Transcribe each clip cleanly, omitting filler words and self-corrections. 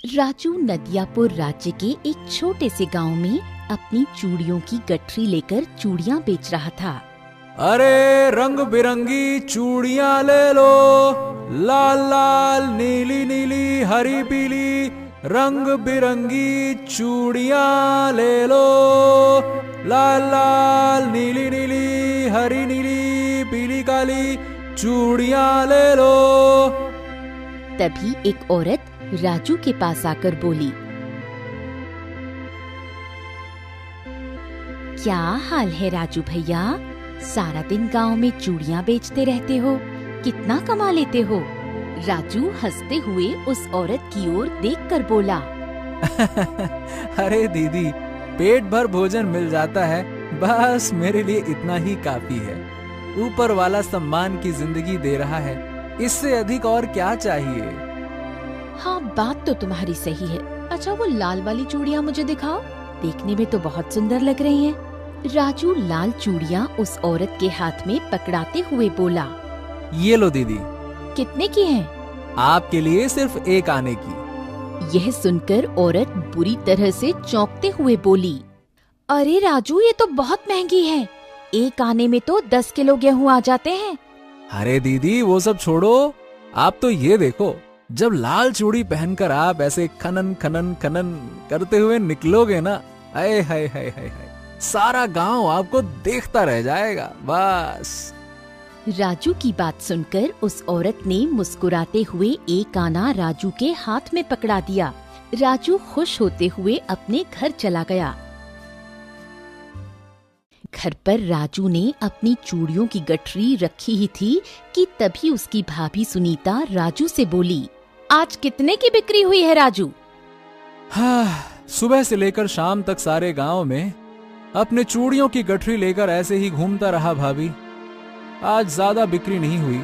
राजू नदियापुर राज्य के एक छोटे से गांव में अपनी चूड़ियों की गठरी लेकर चूड़ियां बेच रहा था। अरे रंग बिरंगी चूड़ियां ले लो, लाल लाल नीली नीली हरी पीली, रंग बिरंगी चूड़ियां ले लो, लाल लाल नीली नीली हरी नीली पीली काली चूड़ियां ले लो। तभी एक औरत राजू के पास आकर बोली, क्या हाल है राजू भैया? सारा दिन गांव में चूड़ियां बेचते रहते हो, कितना कमा लेते हो? राजू हंसते हुए उस औरत की ओर देखकर बोला, अरे दीदी, पेट भर भोजन मिल जाता है, बस मेरे लिए इतना ही काफी है। ऊपर वाला सम्मान की जिंदगी दे रहा है, इससे अधिक और क्या चाहिए? हाँ, बात तो तुम्हारी सही है। अच्छा, वो लाल वाली चूड़ियां मुझे दिखाओ, देखने में तो बहुत सुंदर लग रही हैं। राजू लाल चूड़ियां उस औरत के हाथ में पकड़ाते हुए बोला, ये लो दीदी। कितने की हैं? आपके लिए सिर्फ एक आने की। यह सुनकर औरत बुरी तरह से चौंकते हुए बोली, अरे राजू, ये तो बहुत महंगी है। एक आने में तो 10 किलो गेहूं आ जाते हैं। अरे दीदी, वो सब छोड़ो, आप तो ये देखो, जब लाल चूड़ी पहनकर आप ऐसे खनन खनन खनन करते हुए निकलोगे ना, हाय हाय हाय हाय हाय, सारा गांव आपको देखता रह जाएगा बस। राजू की बात सुनकर उस औरत ने मुस्कुराते हुए एक आना राजू के हाथ में पकड़ा दिया। राजू खुश होते हुए अपने घर चला गया। घर पर राजू ने अपनी चूड़ियों की गठरी रखी ही थी कि तभी उसकी भाभी सुनीता राजू से बोली, आज कितने की बिक्री हुई है राजू? हाँ, सुबह से लेकर शाम तक सारे गांव में अपने चूड़ियों की गठरी लेकर ऐसे ही घूमता रहा भाभी। आज ज्यादा बिक्री नहीं हुई,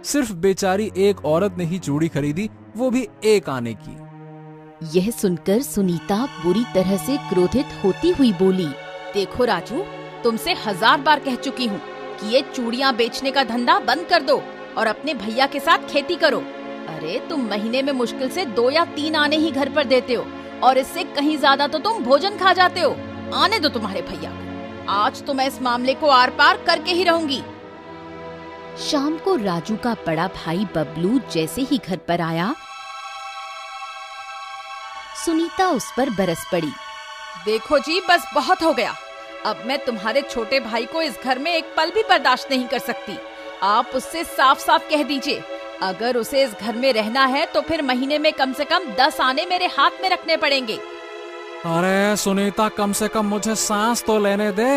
सिर्फ बेचारी एक औरत ने ही चूड़ी खरीदी, वो भी एक आने की। यह सुनकर सुनीता बुरी तरह से क्रोधित होती हुई बोली, देखो राजू, तुमसे 1000 बार कह चुकी हूँ कि ये चूड़ियाँ बेचने का धंधा बंद कर दो और अपने भैया के साथ खेती करो। अरे तुम महीने में मुश्किल से 2 या 3 आने ही घर पर देते हो और इससे कहीं ज्यादा तो तुम भोजन खा जाते हो। आने दो तुम्हारे भैया को, आज तो मैं इस मामले को आर पार करके ही रहूंगी। शाम को राजू का बड़ा भाई बबलू जैसे ही घर पर आया, सुनीता उस पर बरस पड़ी। देखो जी, बस बहुत हो गया। अब मैं तुम्हारे छोटे भाई को इस घर में एक पल भी बर्दाश्त नहीं कर सकती। आप उससे साफ साफ कह दीजिए, अगर उसे इस घर में रहना है तो फिर महीने में कम से कम 10 आने मेरे हाथ में रखने पड़ेंगे। अरे सुनीता, कम से कम मुझे सांस तो लेने दे।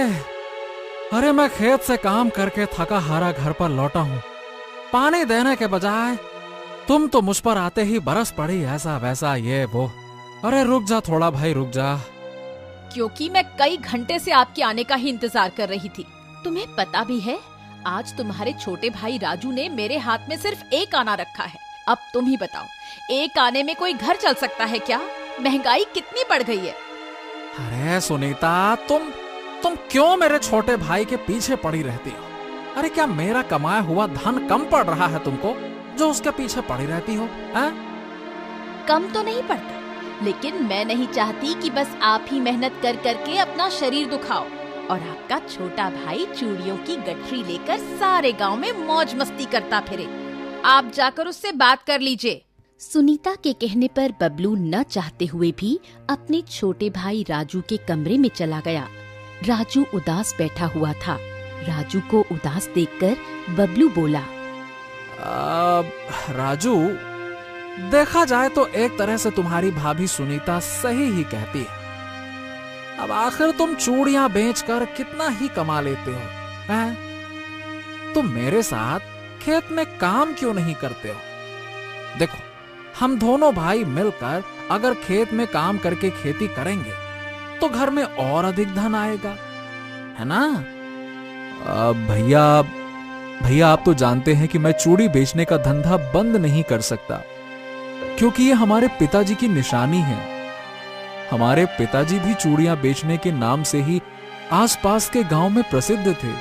अरे मैं खेत से काम करके थका हारा घर पर लौटा हूँ, पानी देने के बजाय तुम तो मुझ पर आते ही बरस पड़ी, ऐसा वैसा ये वो। अरे रुक जा थोड़ा भाई, रुक जा। क्योंकि मैं कई घंटे से आपके आने का ही इंतजार कर रही थी। तुम्हें पता भी है, आज तुम्हारे छोटे भाई राजू ने मेरे हाथ में सिर्फ एक आना रखा है। अब तुम ही बताओ, एक आने में कोई घर चल सकता है क्या? महंगाई कितनी बढ़ गई है। अरे सुनीता, तुम क्यों मेरे छोटे भाई के पीछे पड़ी रहती हो? अरे क्या मेरा कमाया हुआ धन कम पड़ रहा है तुमको, जो उसके पीछे पड़ी रहती हो? कम तो नहीं पड़ता, लेकिन मैं नहीं चाहती कि बस आप ही मेहनत कर करके अपना शरीर दुखाओ और आपका छोटा भाई चूड़ियों की गठरी लेकर सारे गांव में मौज मस्ती करता फिरे। आप जाकर उससे बात कर लीजिए। सुनीता के कहने पर बबलू न चाहते हुए भी अपने छोटे भाई राजू के कमरे में चला गया। राजू उदास बैठा हुआ था। राजू को उदास देखकर बबलू बोला, राजू, देखा जाए तो एक तरह से तुम्हारी भाभी सुनीता सही ही कहती है। अब आखिर तुम चूड़ियां बेचकर कितना ही कमा लेते हो, हैं? तुम मेरे साथ खेत में काम क्यों नहीं करते हो? देखो, हम दोनों भाई मिलकर अगर खेत में काम करके खेती करेंगे तो घर में और अधिक धन आएगा, है ना? भैया आप तो जानते हैं कि मैं चूड़ी बेचने का धंधा बंद नहीं कर सकता, क्योंकि ये हमारे पिताजी की निशानी है। हमारे पिताजी भी चूड़ियां बेचने के नाम से ही आसपास के गांव में प्रसिद्ध थे।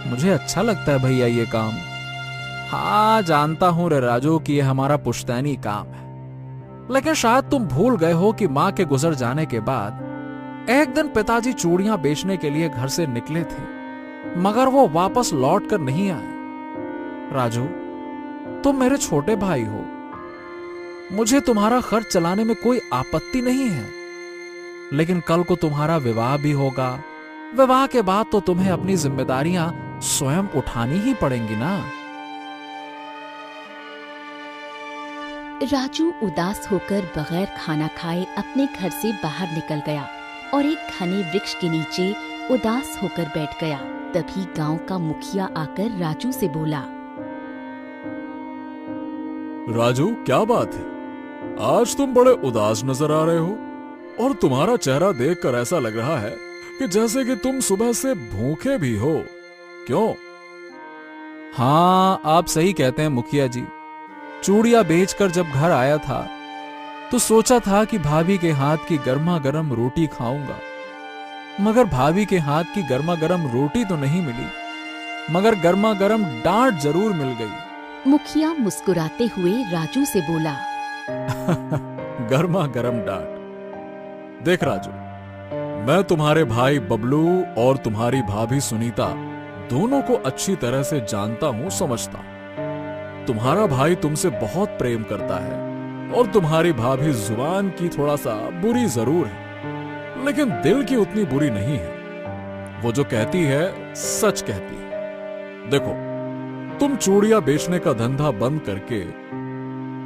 मुझे अच्छा लगता है भैया ये काम। हाँ, जानता हूं रे राजू कि ये हमारा पुश्तैनी काम है, लेकिन शायद तुम भूल गए हो कि मां के गुजर जाने के बाद एक दिन पिताजी चूड़ियां बेचने के लिए घर से निकले थे, मगर वो वापस लौट कर नहीं आए। राजू, तुम मेरे छोटे भाई हो, मुझे तुम्हारा खर्च चलाने में कोई आपत्ति नहीं है, लेकिन कल को तुम्हारा विवाह भी होगा। विवाह के बाद तो तुम्हें अपनी जिम्मेदारियां स्वयं उठानी ही पड़ेंगी ना। राजू उदास होकर बगैर खाना खाए अपने घर से बाहर निकल गया और एक घने वृक्ष के नीचे उदास होकर बैठ गया। तभी गांव का मुखिया आकर राजू से बोला, राजू, क्या बात है? आज तुम बड़े उदास नजर आ रहे हो और तुम्हारा चेहरा देखकर ऐसा लग रहा है कि जैसे कि तुम सुबह से भूखे भी हो। क्यों? हाँ, आप सही कहते हैं मुखिया जी। चूड़ियां बेचकर जब घर आया था तो सोचा था कि भाभी के हाथ की गर्मा गर्म रोटी खाऊंगा, मगर भाभी के हाथ की गर्मा गर्म रोटी तो नहीं मिली, मगर गर्मा गर्म डांट जरूर मिल गई। मुखिया मुस्कुराते हुए राजू से बोला, गर्मा गर्म डांट। देख राजू, मैं तुम्हारे भाई बबलू और तुम्हारी भाभी सुनीता दोनों को अच्छी तरह से जानता हूं, समझता हूं। तुम्हारा भाई तुमसे बहुत प्रेम करता है और तुम्हारी भाभी जुबान की थोड़ा सा बुरी जरूर है, लेकिन दिल की उतनी बुरी नहीं है। वो जो कहती है सच कहती है। देखो, तुम चूड़ियां बेचने का धंधा बंद करके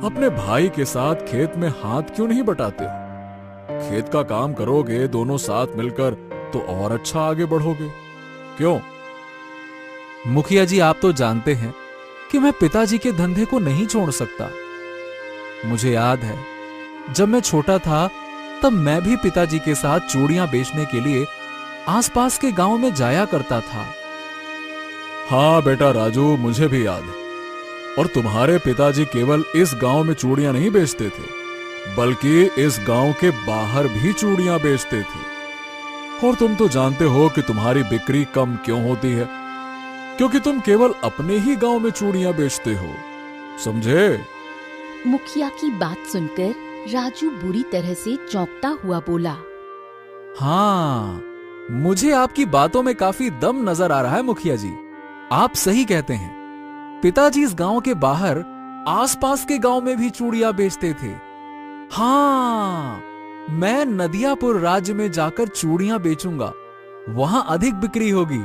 अपने भाई के साथ खेत में हाथ क्यों नहीं बटाते हो? खेत का काम करोगे दोनों साथ मिलकर तो और अच्छा आगे बढ़ोगे। क्यों? मुखिया जी, आप तो जानते हैं कि मैं पिताजी के धंधे को नहीं छोड़ सकता। मुझे याद है, जब मैं छोटा था तब मैं भी पिताजी के साथ चूड़ियां बेचने के लिए आसपास के गांव में जाया करता था। हाँ बेटा राजू, मुझे भी याद है। और तुम्हारे पिताजी केवल इस गांव में चूड़ियां नहीं बेचते थे, बल्कि इस गांव के बाहर भी चूड़ियां बेचते थे। और तुम तो जानते हो कि तुम्हारी बिक्री कम क्यों होती है, क्योंकि तुम केवल अपने ही गांव में चूड़ियां बेचते हो, समझे? मुखिया की बात सुनकर राजू बुरी तरह से चौंकता हुआ बोला, हाँ, मुझे आपकी बातों में काफी दम नजर आ रहा है मुखिया जी। आप सही कहते हैं, पिताजी इस गांव के बाहर आसपास के गांव में भी चूड़ियां बेचते थे। हाँ, मैं नदियापुर राज्य में जाकर चूड़ियां बेचूंगा, वहां अधिक बिक्री होगी।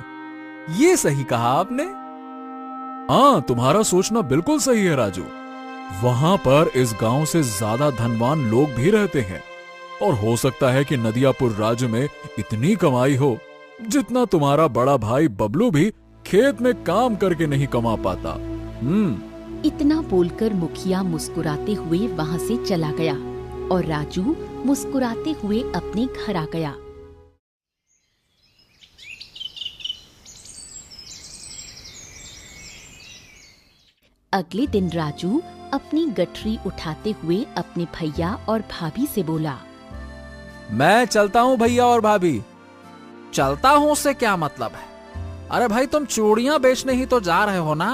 ये सही कहा आपने। हाँ, तुम्हारा सोचना बिल्कुल सही है राजू। वहां पर इस गांव से ज्यादा धनवान लोग भी रहते हैं और हो सकता है कि नदियापुर राज्य में इतनी कमाई हो जितना तुम्हारा बड़ा भाई बबलू भी खेत में काम करके नहीं कमा पाता। इतना बोलकर मुखिया मुस्कुराते हुए वहां से चला गया और राजू मुस्कुराते हुए अपने घर आ गया। अगले दिन राजू अपनी गठरी उठाते हुए अपने भैया और भाभी से बोला, मैं चलता हूं भैया और भाभी। चलता हूं उससे क्या मतलब है? अरे भाई, तुम चूड़ियां बेचने ही तो जा रहे हो ना।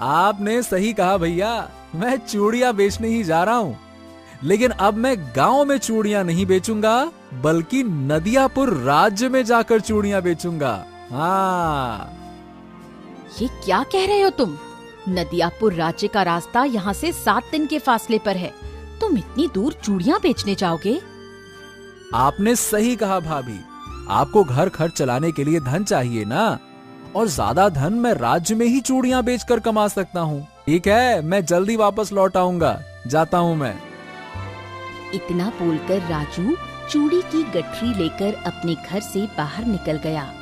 आपने सही कहा भैया, मैं चूड़ियां बेचने ही जा रहा हूं, लेकिन अब मैं गांव में चूड़ियां नहीं बेचूंगा, बल्कि नदियापुर राज्य में जाकर चूड़ियां बेचूंगा। हाँ। ये क्या कह रहे हो तुम? नदियापुर राज्य का रास्ता यहाँ से 7 दिन के फासले पर है। तुम इतनी दूर चूड़ियां बेचने जाओगे? आपने सही कहा भाभी, आपको घर खर्च चलाने के लिए धन चाहिए ना, और ज्यादा धन मैं राज्य में ही चूड़ियां बेचकर कमा सकता हूँ। ठीक है, मैं जल्दी वापस लौट आऊंगा, जाता हूँ मैं। इतना बोलकर राजू चूड़ी की गठरी लेकर अपने घर से बाहर निकल गया।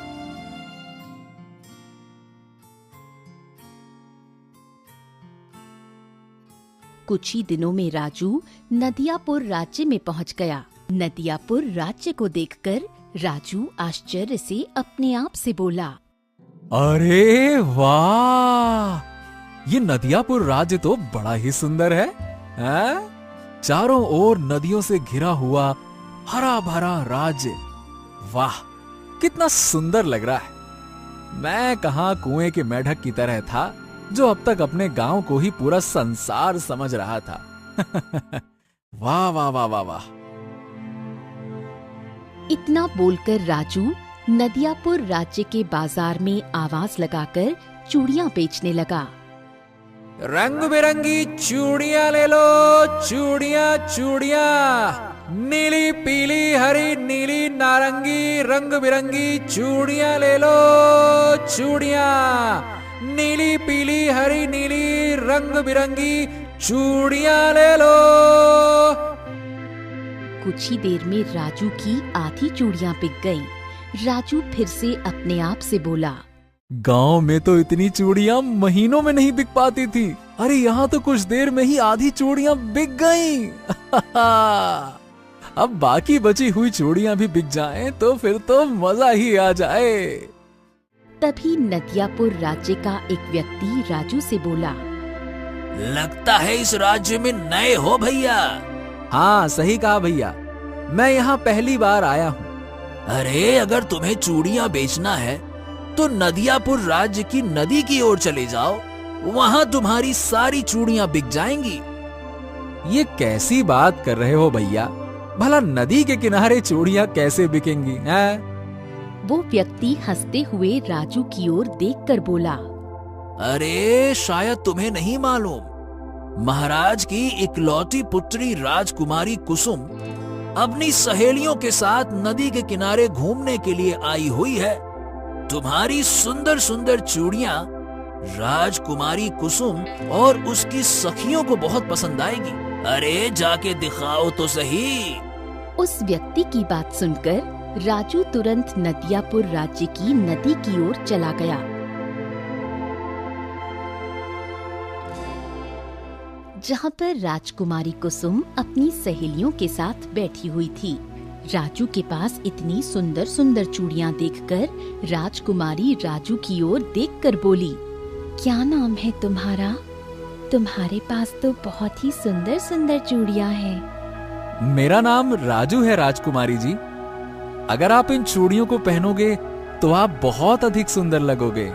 कुछ ही दिनों में राजू नदियापुर राज्य में पहुंच गया। नदियापुर राज्य को देखकर राजू आश्चर्य से अपने आप से बोला, अरे वाह, ये नदियापुर राज्य तो बड़ा ही सुंदर है। चारों ओर नदियों से घिरा हुआ हरा भरा राज्य। वाह, कितना सुंदर लग रहा है। मैं कहां कुएं के मेढक की तरह था, जो अब तक अपने गांव को ही पूरा संसार समझ रहा था। वाह वाह वाह वाह वाह। इतना बोलकर राजू नदियापुर राज्य के बाजार में आवाज लगाकर चूड़ियां बेचने लगा। रंग बिरंगी चूड़ियां ले लो, चूड़ियां चूड़ियां, नीली पीली हरी नीली नारंगी रंग बिरंगी चूड़ियां ले लो, चूड़ियां, नीली पीली हरी नीली रंग बिरंगी चूड़ियां ले लो। कुछ ही देर में राजू की आधी चूड़ियां बिक गईं। राजू फिर से अपने आप से बोला, गांव में तो इतनी चूड़ियां महीनों में नहीं बिक पाती थी, अरे यहाँ तो कुछ देर में ही आधी चूड़ियां बिक गईं। अब बाकी बची हुई चूड़ियां भी बिक जाएं तो फिर तो मजा ही आ जाए। तभी नदियापुर राज्य का एक व्यक्ति राजू से बोला, लगता है इस राज्य में नए हो भैया। हाँ सही कहा भैया, मैं यहाँ पहली बार आया हूँ। अरे अगर तुम्हें चूड़ियां बेचना है तो नदियापुर राज्य की नदी की ओर चले जाओ, वहाँ तुम्हारी सारी चूड़ियां बिक जाएंगी। ये कैसी बात कर रहे हो भैया, भला नदी के किनारे चूड़ियां कैसे बिकेंगी हैं? वो व्यक्ति हंसते हुए राजू की ओर देखकर बोला, अरे शायद तुम्हें नहीं मालूम, महाराज की इकलौती पुत्री राजकुमारी कुसुम अपनी सहेलियों के साथ नदी के किनारे घूमने के लिए आई हुई है। तुम्हारी सुंदर सुंदर चूड़ियां राजकुमारी कुसुम और उसकी सखियों को बहुत पसंद आएगी। अरे जाके दिखाओ तो सही। उस व्यक्ति की बात सुनकर राजू तुरंत नदियापुर राज्य की नदी की ओर चला गया। जहाँ पर राजकुमारी कुसुम अपनी सहेलियों के साथ बैठी हुई थी। राजू के पास इतनी सुंदर सुंदर चूड़ियां देखकर राजकुमारी राजू की ओर देखकर बोली, क्या नाम है तुम्हारा? तुम्हारे पास तो बहुत ही सुंदर सुंदर चूड़ियां हैं। मेरा नाम राजू है राजकुमारी जी। अगर आप इन चूड़ियों को पहनोगे तो आप बहुत अधिक सुंदर लगोगे।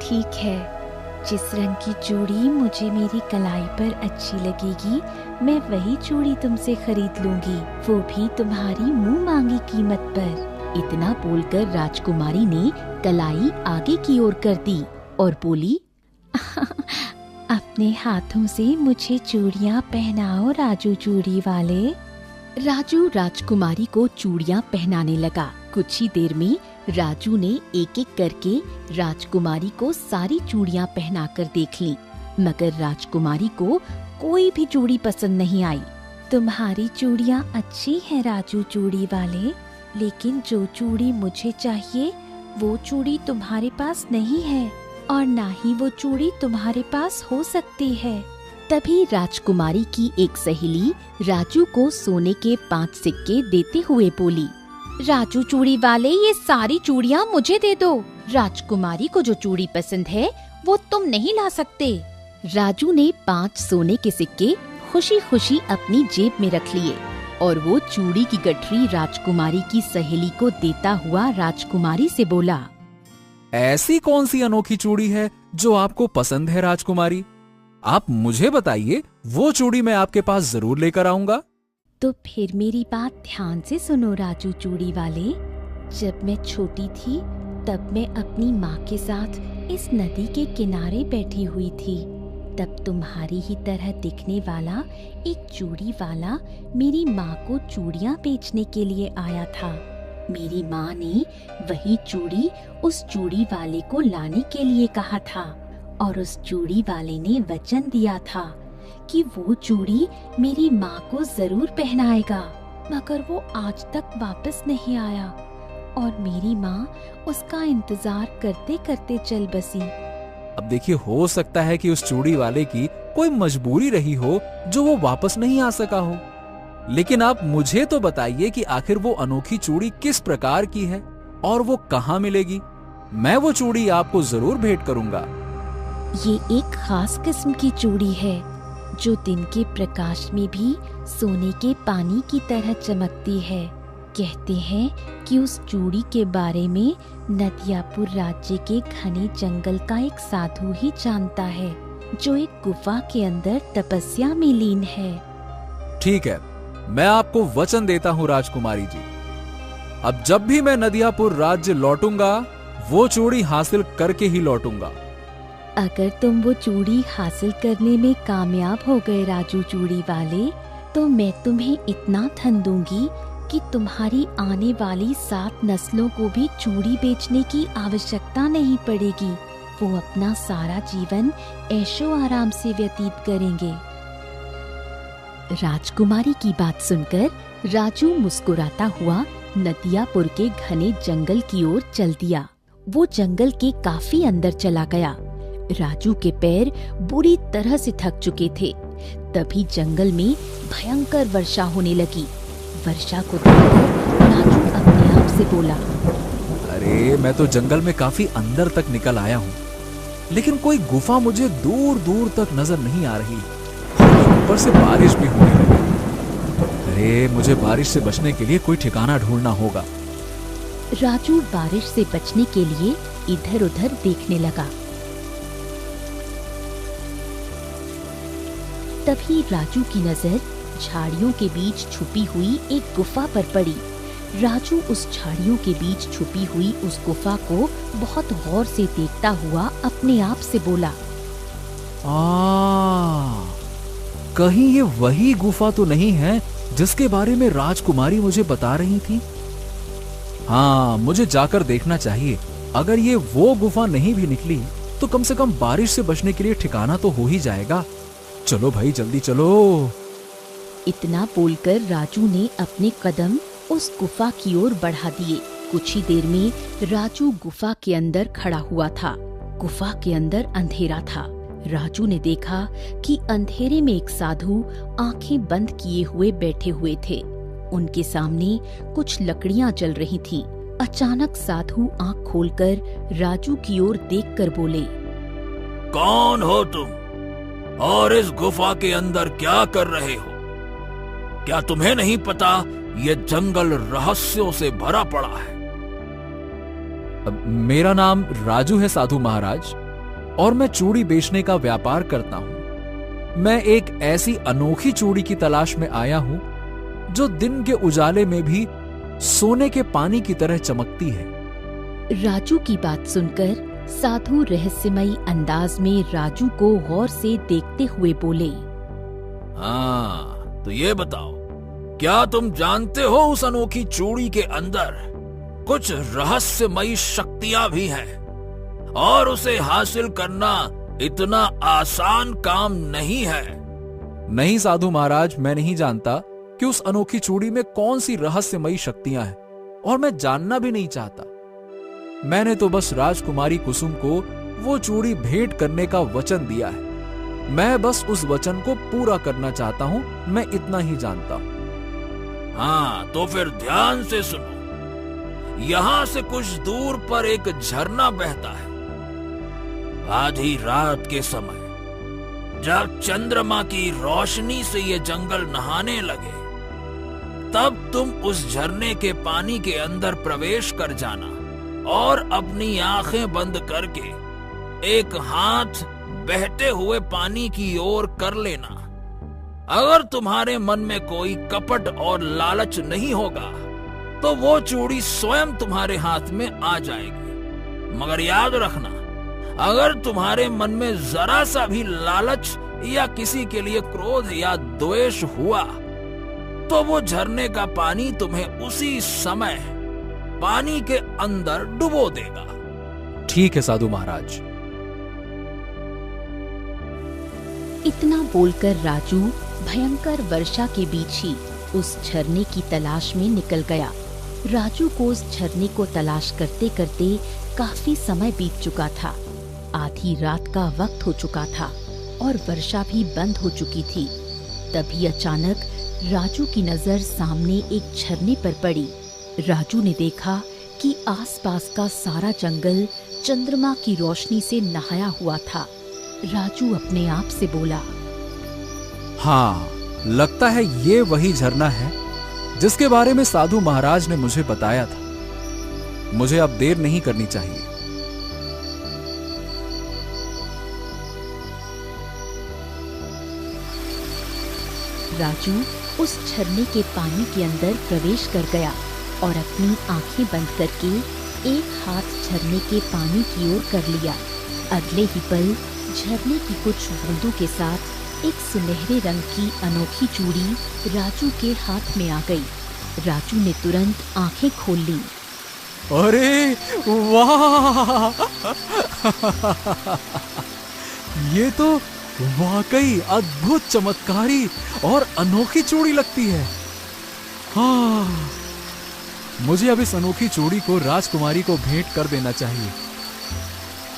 ठीक है, जिस रंग की चूड़ी मुझे मेरी कलाई पर अच्छी लगेगी मैं वही चूड़ी तुमसे खरीद लूंगी, वो भी तुम्हारी मुंह मांगी कीमत पर। इतना बोलकर राजकुमारी ने कलाई आगे की ओर कर दी और बोली, अपने हाथों से मुझे चूड़ियां पहनाओ राजू चूड़ी वाले। राजू राजकुमारी को चूड़ियां पहनाने लगा। कुछ ही देर में राजू ने एक एक करके राजकुमारी को सारी चूड़ियां पहनाकर देख ली, मगर राजकुमारी को कोई भी चूड़ी पसंद नहीं आई। तुम्हारी चूड़ियां अच्छी हैं राजू चूड़ी वाले, लेकिन जो चूड़ी मुझे चाहिए वो चूड़ी तुम्हारे पास नहीं है और ना ही वो चूड़ी तुम्हारे पास हो सकती है। तभी राजकुमारी की एक सहेली राजू को सोने के 5 सिक्के देते हुए बोली, राजू चूड़ी वाले ये सारी चूड़ियां मुझे दे दो। राजकुमारी को जो चूड़ी पसंद है वो तुम नहीं ला सकते। राजू ने 5 सोने के सिक्के खुशी खुशी अपनी जेब में रख लिए और वो चूड़ी की गठरी राजकुमारी की सहेली को देता हुआ राजकुमारी से बोला, ऐसी कौन सी अनोखी चूड़ी है जो आपको पसंद है राजकुमारी? आप मुझे बताइए, वो चूड़ी मैं आपके पास जरूर लेकर आऊंगा। तो फिर मेरी बात ध्यान से सुनो राजू चूड़ी वाले। जब मैं छोटी थी तब मैं अपनी माँ के साथ इस नदी के किनारे बैठी हुई थी। तब तुम्हारी ही तरह दिखने वाला एक चूड़ी वाला मेरी माँ को चूड़ियाँ बेचने के लिए आया था। मेरी माँ ने वही चूड़ी उस चूड़ी वाले को लाने के लिए कहा था और उस चूड़ी वाले ने वचन दिया था कि वो चूड़ी मेरी माँ को जरूर पहनाएगा, मगर वो आज तक वापस नहीं आया और मेरी माँ उसका इंतजार करते करते चल बसी। अब देखिए, हो सकता है कि उस चूड़ी वाले की कोई मजबूरी रही हो जो वो वापस नहीं आ सका हो, लेकिन आप मुझे तो बताइए कि आखिर वो अनोखी चूड़ी किस प्रकार की है और वो कहाँ मिलेगी। मैं वो चूड़ी आपको जरूर भेंट करूंगा। ये एक खास किस्म की चूड़ी है जो दिन के प्रकाश में भी सोने के पानी की तरह चमकती है। कहते हैं कि उस चूड़ी के बारे में नदियापुर राज्य के घने जंगल का एक साधु ही जानता है, जो एक गुफा के अंदर तपस्या में लीन है। ठीक है, मैं आपको वचन देता हूं राजकुमारी जी, अब जब भी मैं नदियापुर राज्य लौटूंगा वो चूड़ी हासिल करके ही लौटूंगा। अगर तुम वो चूड़ी हासिल करने में कामयाब हो गए राजू चूड़ी वाले, तो मैं तुम्हें इतना धन दूंगी कि तुम्हारी आने वाली 7 नस्लों को भी चूड़ी बेचने की आवश्यकता नहीं पड़ेगी। वो अपना सारा जीवन ऐशो आराम से व्यतीत करेंगे। राजकुमारी की बात सुनकर राजू मुस्कुराता हुआ नदियापुर के घने जंगल की ओर चल दिया। वो जंगल के काफी अंदर चला गया। राजू के पैर बुरी तरह से थक चुके थे। तभी जंगल में भयंकर वर्षा होने लगी। वर्षा को देखकर राजू अपने आप से बोला, अरे मैं तो जंगल में काफी अंदर तक निकल आया हूँ, लेकिन कोई गुफा मुझे दूर दूर तक नजर नहीं आ रही। ऊपर से बारिश भी होने लगी। अरे मुझे बारिश से बचने के लिए कोई ठिकाना ढूंढना होगा। राजू बारिश से बचने के लिए इधर उधर देखने लगा। तभी राजू की नजर झाड़ियों के बीच छुपी हुई एक गुफा पर पड़ी। राजू उस झाड़ियों के बीच छुपी हुई उस गुफा को बहुत गौर से देखता हुआ अपने आप से बोला, कहीं ये वही गुफा तो नहीं है जिसके बारे में राजकुमारी मुझे बता रही थी? हाँ, मुझे जाकर देखना चाहिए। अगर ये वो गुफा नहीं भी निकली तो कम से कम बारिश से बचने के लिए ठिकाना तो हो ही जाएगा। चलो भाई, जल्दी चलो। इतना बोलकर राजू ने अपने कदम उस गुफा की ओर बढ़ा दिए। कुछ ही देर में राजू गुफा के अंदर खड़ा हुआ था। गुफा के अंदर अंधेरा था। राजू ने देखा कि अंधेरे में एक साधु आंखें बंद किए हुए बैठे हुए थे। उनके सामने कुछ लकड़ियां जल रही थीं। अचानक साधु आंख खोलकर राजू की ओर देखकर बोले, कौन हो तुम और इस गुफा के अंदर क्या कर रहे हो? क्या तुम्हें नहीं पता ये जंगल रहस्यों से भरा पड़ा है? मेरा नाम राजू है साधु महाराज, और मैं चूड़ी बेचने का व्यापार करता हूँ। मैं एक ऐसी अनोखी चूड़ी की तलाश में आया हूँ जो दिन के उजाले में भी सोने के पानी की तरह चमकती है। राजू की बात सुनकर साधु रहस्यमयी अंदाज में राजू को गौर से देखते हुए बोले, हाँ, तो ये बताओ, क्या तुम जानते हो उस अनोखी चूड़ी के अंदर कुछ रहस्यमयी शक्तियां भी हैं और उसे हासिल करना इतना आसान काम नहीं है? नहीं साधु महाराज, मैं नहीं जानता कि उस अनोखी चूड़ी में कौन सी रहस्यमयी शक्तियां हैं, और मैं जानना भी नहीं चाहता। मैंने तो बस राजकुमारी कुसुम को वो चूड़ी भेंट करने का वचन दिया है। मैं बस उस वचन को पूरा करना चाहता हूँ, मैं इतना ही जानता हूँ। हाँ, तो फिर ध्यान से सुनो। यहाँ से कुछ दूर पर एक झरना बहता है। आधी रात के समय जब चंद्रमा की रोशनी से ये जंगल नहाने लगे, तब तुम उस झरने के पानी के अंदर प्रवेश कर जाना और अपनी आंखें बंद करके एक हाथ बहते हुए पानी की ओर कर लेना। अगर तुम्हारे मन में कोई कपट और लालच नहीं होगा तो वो चूड़ी स्वयं तुम्हारे हाथ में आ जाएगी। मगर याद रखना, अगर तुम्हारे मन में जरा सा भी लालच या किसी के लिए क्रोध या द्वेष हुआ तो वो झरने का पानी तुम्हें उसी समय पानी के अंदर डुबो देगा। ठीक है साधु महाराज। इतना बोलकर राजू भयंकर वर्षा के बीच ही उस झरने की तलाश में निकल गया। राजू को उस झरने को तलाश करते करते काफी समय बीत चुका था। आधी रात का वक्त हो चुका था और वर्षा भी बंद हो चुकी थी। तभी अचानक राजू की नजर सामने एक झरने पर पड़ी। राजू ने देखा कि आसपास का सारा जंगल चंद्रमा की रोशनी से नहाया हुआ था। राजू अपने आप से बोला, हाँ, लगता है ये वही झरना है जिसके बारे में साधु महाराज ने मुझे बताया था। मुझे अब देर नहीं करनी चाहिए। राजू उस झरने के पानी के अंदर प्रवेश कर गया और अपनी आंखें बंद करके एक हाथ झरने के पानी की ओर कर लिया। अगले ही पल झरने की कुछ बूंदों के साथ एक सुनहरे रंग की अनोखी चूड़ी राजू के हाथ में आ गई। राजू ने तुरंत आंखें खोल ली। अरे वाह! ये तो वाकई अद्भुत, चमत्कारी और अनोखी चूड़ी लगती है। हाँ, मुझे अब इस अनोखी चूड़ी को राजकुमारी को भेंट कर देना चाहिए,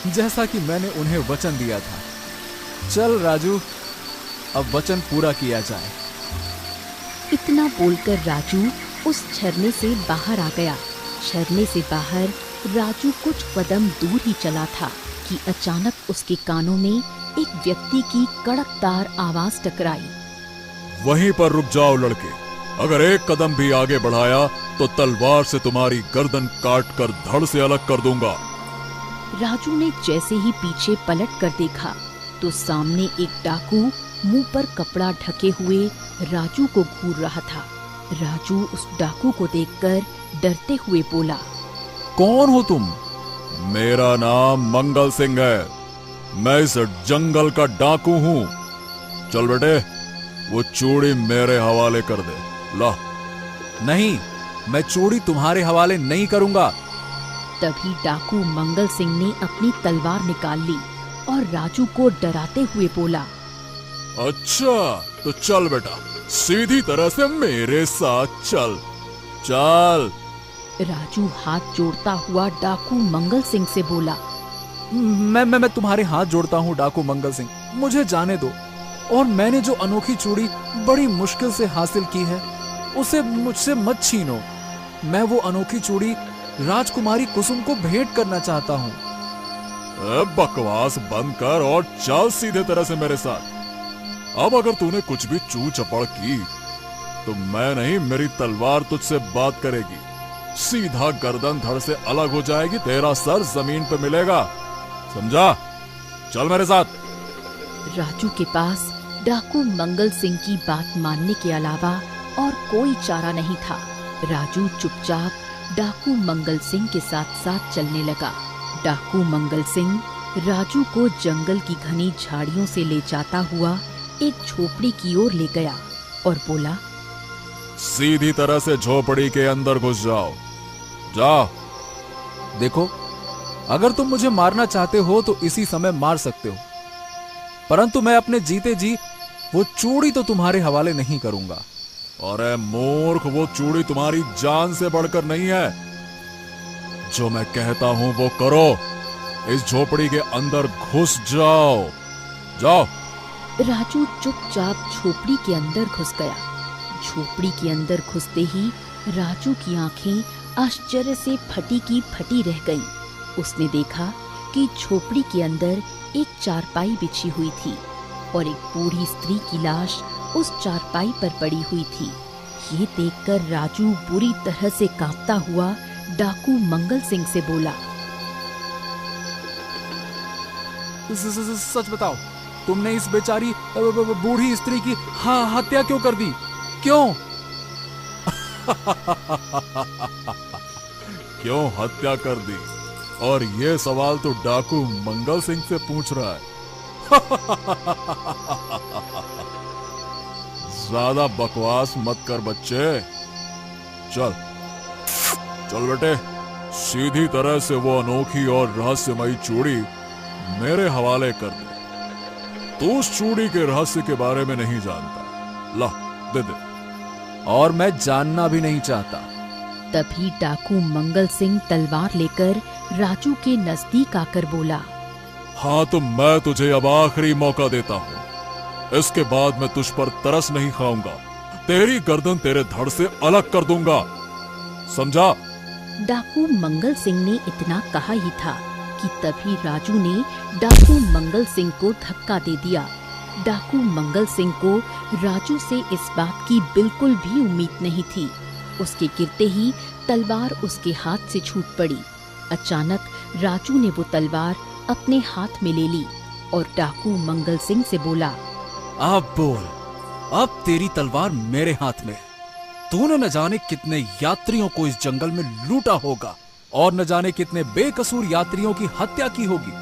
जैसा कि मैंने उन्हें वचन दिया था। चल राजू, अब वचन पूरा किया जाए। इतना बोलकर राजू उस झरने से बाहर आ गया। झरने से बाहर राजू कुछ कदम दूर ही चला था कि अचानक उसके कानों में एक व्यक्ति की कड़कदार आवाज टकराई। वहीं पर रुक जाओ लड़के, अगर एक कदम भी आगे बढ़ाया तो तलवार से तुम्हारी गर्दन काट कर धड़ से अलग कर दूंगा। राजू ने जैसे ही पीछे पलट कर देखा तो सामने एक डाकू मुंह पर कपड़ा ढके हुए राजू को घूर रहा था। राजू उस डाकू को देखकर डरते हुए बोला, कौन हो तुम? मेरा नाम मंगल सिंह है, मैं इस जंगल का डाकू हूँ। चल बेटे, वो चूड़ी मेरे हवाले कर दे। ला। नहीं, मैं चूड़ी तुम्हारे हवाले नहीं करूंगा। तभी डाकू मंगल सिंह ने अपनी तलवार निकाल ली और राजू को डराते हुए बोला, अच्छा तो चल बेटा, सीधी तरह से मेरे साथ चल। चल। राजू हाथ जोड़ता हुआ डाकू मंगल सिंह से बोला, मैं तुम्हारे हाथ जोड़ता हूँ डाकू मंगल सिंह, मुझे जाने दो। और मैंने जो अनोखी चूड़ी बड़ी मुश्किल से हासिल की है, उसे मुझसे मत छीनो। मैं वो अनोखी चूड़ी राजकुमारी कुसुम को भेंट करना चाहता हूँ। बकवास बंद कर और चल सीधे तरह से मेरे साथ। अब अगर तूने कुछ भी चू चपड़ की तो मैं नहीं, मेरी तलवार तुझसे बात करेगी। सीधा गर्दन धड़ से अलग हो जाएगी, तेरा सर जमीन पे मिलेगा, समझा? चल मेरे साथ। राजू के पास डाकू मंगल सिंह की बात मानने के अलावा और कोई चारा नहीं था। राजू चुपचाप डाकू मंगल सिंह के साथ साथ चलने लगा। डाकू मंगल सिंह राजू को जंगल की घनी झाड़ियों से ले जाता हुआ एक झोपड़ी की ओर ले गया और बोला, सीधी तरह से झोपड़ी के अंदर घुस जाओ। जाओ। देखो, अगर तुम मुझे मारना चाहते हो तो इसी समय मार सकते हो, परंतु मैं अपने जीते जी वो चूड़ी तो तुम्हारे हवाले नहीं करूंगा। अरे मूर्ख, वो चूड़ी तुम्हारी जान से बढ़कर नहीं है। जो मैं कहता हूं वो करो, इस झोपड़ी के अंदर घुस जाओ। जाओ। राजू चुपचाप झोपड़ी के अंदर घुस गया। झोपड़ी के अंदर घुसते ही राजू की आंखें आश्चर्य से फटी की फटी रह गईं। उसने देखा कि झोपड़ी के अंदर एक चारपाई बिछी हुई थी और एक बूढ़ी स्त्री की लाश उस चारपाई पर पड़ी हुई थी। ये देखकर राजू बुरी तरह से कांपता हुआ डाकू मंगल सिंह से बोला, सच बताओ, तुमने इस बेचारी बूढ़ी स्त्री की हत्या क्यों कर दी? क्यों? क्यों हत्या कर दी? और ये सवाल तो डाकू मंगल सिंह से पूछ रहा है। ज्यादा बकवास मत कर बच्चे। चल चल बेटे, सीधी तरह से वो अनोखी और रहस्यमयी चूड़ी मेरे हवाले कर दे। तू उस चूड़ी के रहस्य के बारे में नहीं जानता। ला, दे दे। और मैं जानना भी नहीं चाहता। तभी डाकू मंगल सिंह तलवार लेकर राजू के नजदीक आकर बोला, हाँ तो मैं तुझे अब आखिरी मौका देता हूँ। इसके बाद मैं तुझ पर तरस नहीं खाऊंगा। तेरी गर्दन तेरे धड़ से अलग कर दूंगा, समझा? डाकू मंगल सिंह ने इतना कहा ही था कि तभी राजू ने डाकू मंगल सिंह को धक्का दे दिया। डाकू मंगल सिंह को राजू से इस बात की बिल्कुल भी उम्मीद नहीं थी। उसके गिरते ही तलवार उसके हाथ से छूट पड़ी। अचानक राजू ने वो तलवार अपने हाथ में ले ली और डाकू मंगल सिंह से बोला, अब बोल, अब तेरी तलवार मेरे हाथ में है। तूने न जाने कितने यात्रियों को इस जंगल में लूटा होगा और न जाने कितने बेकसूर यात्रियों की हत्या की होगी।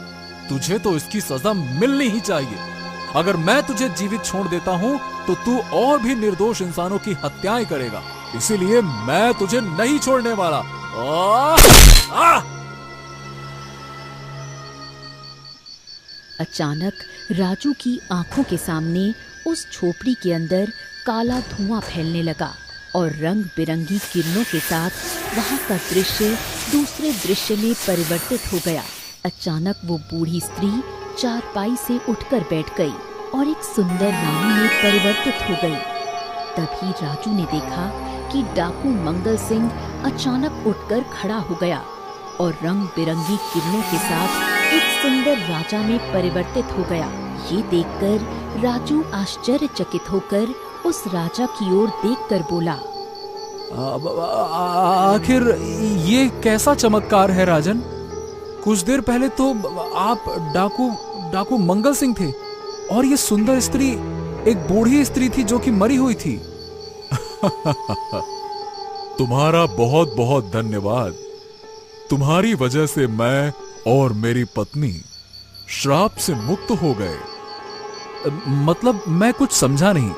तुझे तो इसकी सजा मिलनी ही चाहिए। अगर मैं तुझे जीवित छोड़ देता हूं तो तू और भी निर्दोष इंसानों की हत्याएं करेगा, इसीलिए मैं तुझे नहीं छोड़ने वाला। अचानक राजू की आंखों के सामने उस झोपड़ी के अंदर काला धुआं फैलने लगा और रंग बिरंगी किरणों के साथ वहां का दृश्य दूसरे दृश्य में परिवर्तित हो गया। अचानक वो बूढ़ी स्त्री चारपाई से उठकर बैठ गई और एक सुंदर रानी में परिवर्तित हो गई। तभी राजू ने देखा कि डाकू मंगल सिंह अचानक उठकर खड़ा हो गया और रंग बिरंगी किरणों के साथ एक सुंदर राजा में परिवर्तित हो गया। ये देखकर राजू आश्चर्यचकित होकर उस राजा की ओर देखकर बोला, आखिर ये कैसा चमत्कार है राजन? कुछ देर पहले तो आप डाकू मंगल सिंह थे और ये सुंदर स्त्री एक बूढ़ी स्त्री थी जो कि मरी हुई थी। तुम्हारा बहुत बहुत धन्यवाद। तुम्हारी वजह से मैं और मेरी पत्नी श्राप से मुक्त हो गए। मतलब मैं कुछ समझा नहीं।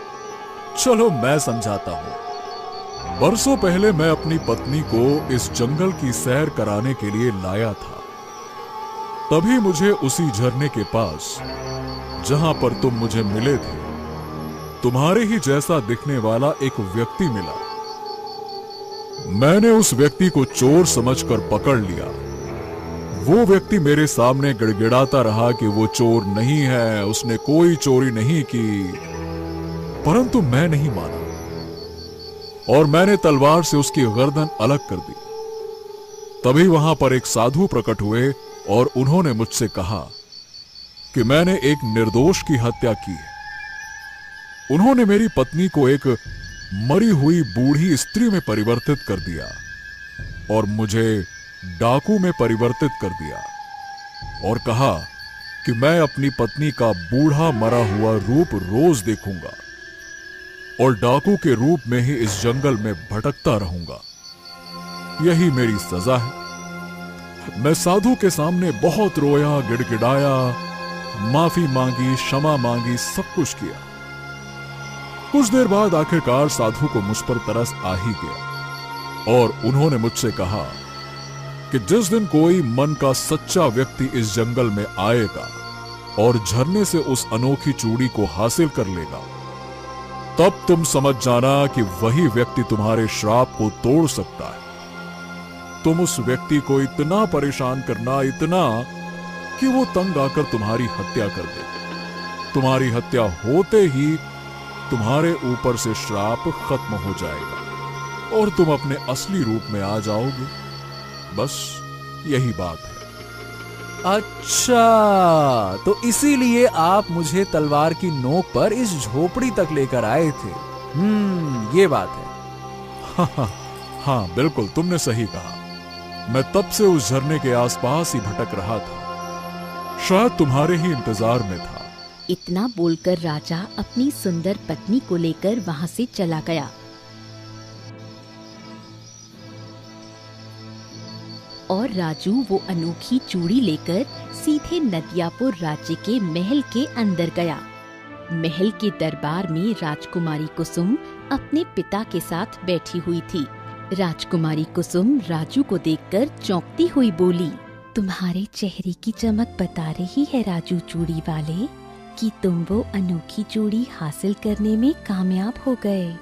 चलो मैं समझाता हूं। बरसों पहले मैं अपनी पत्नी को इस जंगल की सैर कराने के लिए लाया था। तभी मुझे उसी झरने के पास, जहां पर तुम मुझे मिले थे, तुम्हारे ही जैसा दिखने वाला एक व्यक्ति मिला। मैंने उस व्यक्ति को चोर समझकर पकड़ लिया। वो व्यक्ति मेरे सामने गिड़गिड़ाता रहा कि वो चोर नहीं है, उसने कोई चोरी नहीं की, परंतु मैं नहीं माना और मैंने तलवार से उसकी गर्दन अलग कर दी। तभी वहां पर एक साधु प्रकट हुए और उन्होंने मुझसे कहा कि मैंने एक निर्दोष की हत्या की है। उन्होंने मेरी पत्नी को एक मरी हुई बूढ़ी स्त्री में परिवर्तित कर दिया और मुझे डाकू में परिवर्तित कर दिया और कहा कि मैं अपनी पत्नी का बूढ़ा मरा हुआ रूप रोज देखूंगा और डाकू के रूप में ही इस जंगल में भटकता रहूंगा। यही मेरी सजा है। मैं साधु के सामने बहुत रोया, गिड़गिड़ाया, माफी मांगी, क्षमा मांगी, सब कुछ किया। कुछ देर बाद आखिरकार साधु को मुझ पर तरस आ ही गया और उन्होंने मुझसे कहा कि जिस दिन कोई मन का सच्चा व्यक्ति इस जंगल में आएगा और झरने से उस अनोखी चूड़ी को हासिल कर लेगा, तब तुम समझ जाना कि वही व्यक्ति तुम्हारे श्राप को तोड़ सकता है। तुम उस व्यक्ति को इतना परेशान करना, इतना कि वो तंग आकर तुम्हारी हत्या कर दे। तुम्हारी हत्या होते ही तुम्हारे ऊपर से श्राप खत्म हो जाएगा और तुम अपने असली रूप में आ जाओगे। बस यही बात है। अच्छा, तो इसीलिए आप मुझे तलवार की नोक पर इस झोपड़ी तक लेकर आए थे। ये बात है। हाँ, बिल्कुल तुमने सही कहा। मैं तब से उस झरने के आसपास ही भटक रहा था, शायद तुम्हारे ही इंतजार में था। इतना बोलकर राजा अपनी सुंदर पत्नी को लेकर वहां से चला गया। और राजू वो अनोखी चूड़ी लेकर सीधे नदियापुर राज्य के महल के अंदर गया। महल के दरबार में राजकुमारी कुसुम अपने पिता के साथ बैठी हुई थी। राजकुमारी कुसुम राजू को देखकर चौंकती हुई बोली, तुम्हारे चेहरे की चमक बता रही है राजू चूड़ी वाले कि तुम वो अनोखी चूड़ी हासिल करने में कामयाब हो गए।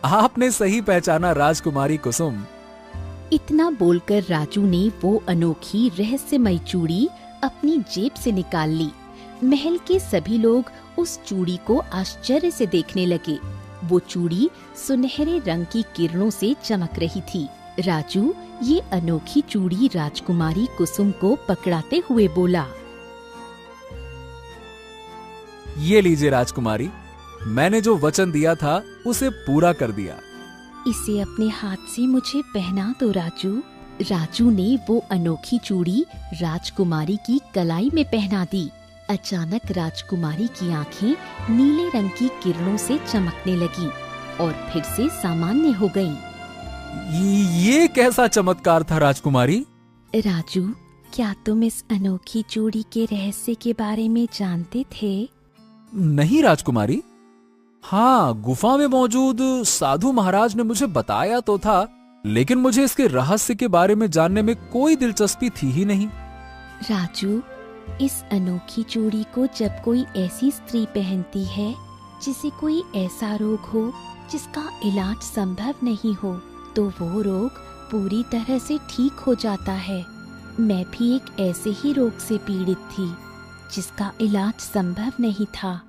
आपने सही पहचाना राजकुमारी कुसुम। इतना बोलकर राजू ने वो अनोखी रहस्यमयी चूड़ी अपनी जेब से निकाल ली। महल के सभी लोग उस चूड़ी को आश्चर्य से देखने लगे। वो चूड़ी सुनहरे रंग की किरणों से चमक रही थी। राजू ये अनोखी चूड़ी राजकुमारी कुसुम को पकड़ाते हुए बोला, ये लीजिए राजकुमारी, मैंने जो वचन दिया था उसे पूरा कर दिया। इसे अपने हाथ से मुझे पहना दो राजू। राजू ने वो अनोखी चूड़ी राजकुमारी की कलाई में पहना दी। अचानक राजकुमारी की आंखें नीले रंग की किरणों से चमकने लगीं और फिर से सामान्य हो गईं। ये कैसा चमत्कार था राजकुमारी? राजू, क्या तुम इस अनोखी चूड़ी के रहस्य के बारे में जानते थे? नहीं राजकुमारी। हाँ, गुफा में मौजूद साधु महाराज ने मुझे बताया तो था, लेकिन मुझे इसके रहस्य के बारे में जानने में कोई दिलचस्पी थी ही नहीं। राजू, इस अनोखी चूड़ी को जब कोई ऐसी स्त्री पहनती है जिसे कोई ऐसा रोग हो जिसका इलाज संभव नहीं हो, तो वो रोग पूरी तरह से ठीक हो जाता है। मैं भी एक ऐसे ही रोग से पीड़ित थी जिसका इलाज संभव नहीं था,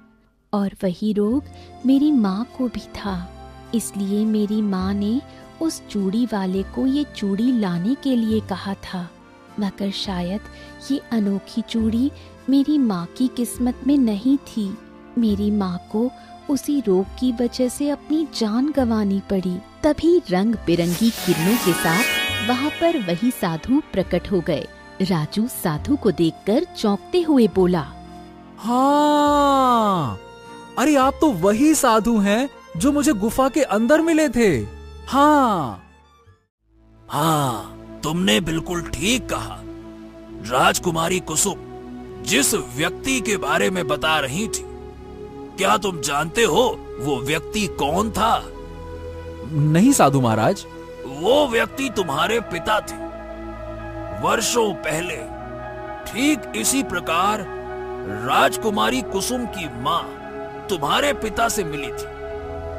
और वही रोग मेरी माँ को भी था। इसलिए मेरी माँ ने उस चूड़ी वाले को ये चूड़ी लाने के लिए कहा था, मगर शायद ये अनोखी चूड़ी मेरी माँ की किस्मत में नहीं थी। मेरी माँ को उसी रोग की वजह से अपनी जान गंवानी पड़ी। तभी रंग बिरंगी किरणों के साथ वहाँ पर वही साधु प्रकट हो गए। राजू साधु को देखकर चौंकते हुए बोला, हाँ, अरे आप तो वही साधु हैं जो मुझे गुफा के अंदर मिले थे। हाँ, तुमने बिल्कुल ठीक कहा। राजकुमारी कुसुम जिस व्यक्ति के बारे में बता रही थी, क्या तुम जानते हो वो व्यक्ति कौन था? नहीं साधु महाराज। वो व्यक्ति तुम्हारे पिता थे। वर्षों पहले ठीक इसी प्रकार राजकुमारी कुसुम की माँ तुम्हारे पिता से मिली थी,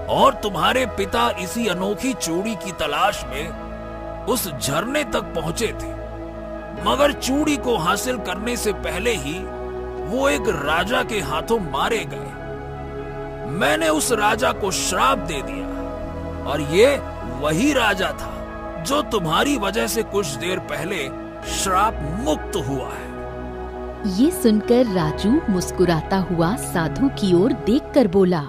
और तुम्हारे पिता इसी अनोखी चूड़ी की तलाश में उस झरने तक पहुंचे थे। मगर चूड़ी को हासिल करने से पहले ही वो एक राजा के हाथों मारे गए। मैंने उस राजा को श्राप दे दिया, और ये वही राजा था जो तुम्हारी वजह से कुछ देर पहले श्राप मुक्त हुआ है। ये सुनकर राजू मुस्कुराता हुआ साधु की ओर देखकर बोला,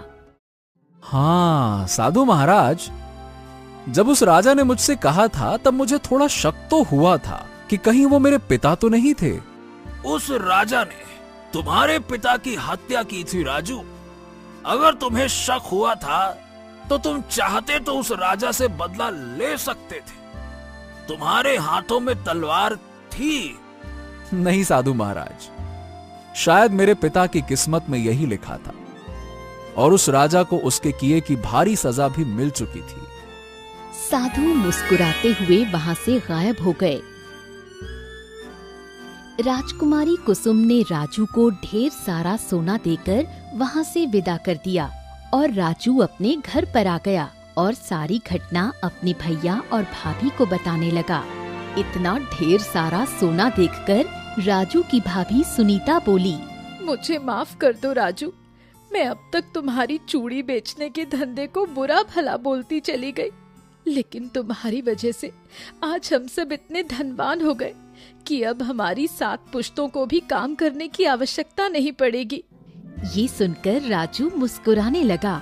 हाँ साधु महाराज, जब उस राजा ने मुझसे कहा था तब मुझे थोड़ा शक तो हुआ था कि कहीं वो मेरे पिता तो नहीं थे। उस राजा ने तुम्हारे पिता की हत्या की थी राजू। अगर तुम्हें शक हुआ था तो तुम चाहते तो उस राजा से बदला ले सकते थे। तुम्हारे हाथों में तलवार थी। नहीं साधु महाराज, शायद मेरे पिता की किस्मत में यही लिखा था, और उस राजा को उसके किए की भारी सजा भी मिल चुकी थी। साधु मुस्कुराते हुए वहाँ से गायब हो गए। राजकुमारी कुसुम ने राजू को ढेर सारा सोना देकर वहाँ से विदा कर दिया, और राजू अपने घर पर आ गया और सारी घटना अपने भैया और भाभी को बताने लगा। इतना ढेर सारा सोना देखकर राजू की भाभी सुनीता बोली, मुझे माफ कर दो राजू, मैं अब तक तुम्हारी चूड़ी बेचने के धंधे को बुरा भला बोलती चली गई, लेकिन तुम्हारी वजह से आज हम सब इतने धनवान हो गए कि अब हमारी 7 पुश्तों को भी काम करने की आवश्यकता नहीं पड़ेगी। ये सुनकर राजू मुस्कुराने लगा।